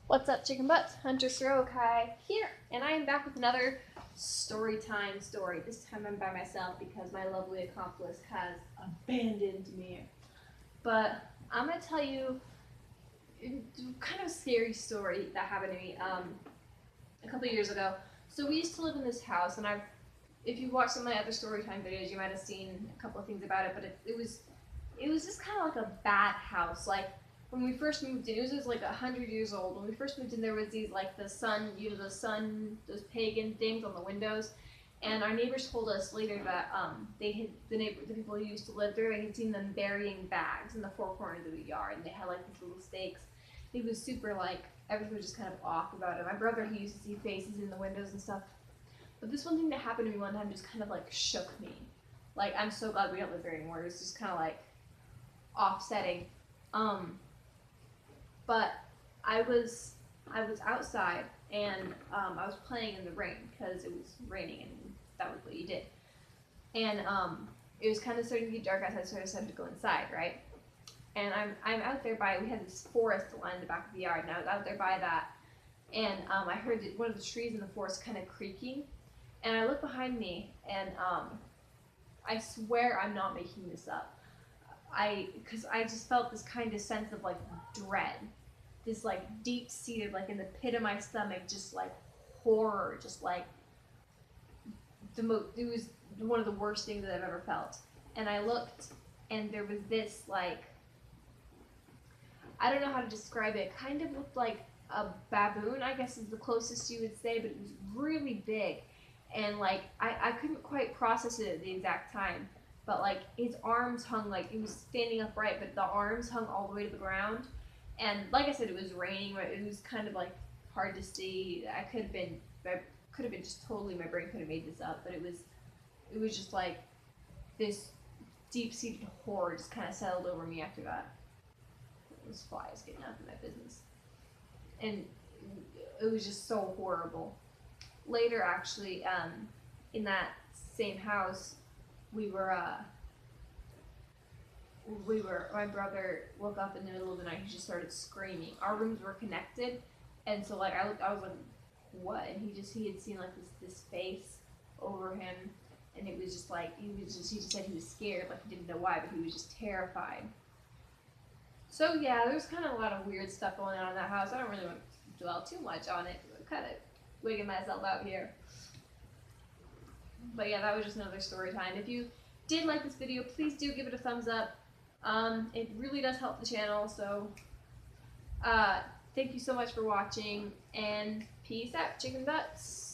What's up, chicken butts? Huntress Heroici here, and I am back with another story time story. This time I'm by myself because my lovely accomplice has abandoned me. But I'm gonna tell you kind of a scary story that happened to me a couple years ago. So we used to live in this house, and if you watched some of my other story time videos, you might have seen a couple of things about it. But it was just kind of like a bad house. Like when we first moved in, it was like 100 years old. When we first moved in, there was these like the sun, those pagan things on the windows. And our neighbors told us later that they had the people who used to live there, they had seen them burying bags in the four corners of the yard, and they had like these little stakes. It was super like everything was just kind of off about it. My brother, he used to see faces in the windows and stuff. But this one thing that happened to me one time just kind of like shook me. Like I'm so glad we don't live there anymore. It was just kind of like offsetting. Um, but I was outside and I was playing in the rain because it was raining and that was what you did. And it was kind of starting to get dark outside, so I decided to go inside, right? And I'm out there by we had this forest line in the back of the yard, and I was out there by that, and I heard one of the trees in the forest kind of creaking, and I look behind me, and I swear I'm not making this up. Because I just felt this kind of sense of like dread, this like deep seated, like in the pit of my stomach, just like horror, just like it was one of the worst things that I've ever felt. And I looked, and there was this like I don't know how to describe it. It kind of looked like a baboon, I guess is the closest you would say, but it was really big. And like I couldn't quite process it at the exact time. But like his arms hung like he was standing upright, but the arms hung all the way to the ground. And like I said, it was raining. Right? It was kind of like hard to see. I could have been just totally my brain could have made this up, but it was just like this deep seated horror just kind of settled over me after that. It was flies getting out of my business, and it was just so horrible. Later, actually, in that same house, we were my brother woke up in the middle of the night. He just started screaming. Our rooms were connected, and so like I was like, what? And he had seen like this face over him, and it was just like he just said he was scared, like he didn't know why, but he was just terrified. So yeah, there's kind of a lot of weird stuff going on in that house. I don't really want to dwell too much on it. I'm kind of wigging myself out here. But yeah, that was just another story time. If you did like this video, please do give it a thumbs up. It really does help the channel. So uh, thank you so much for watching, and peace out, chicken butts.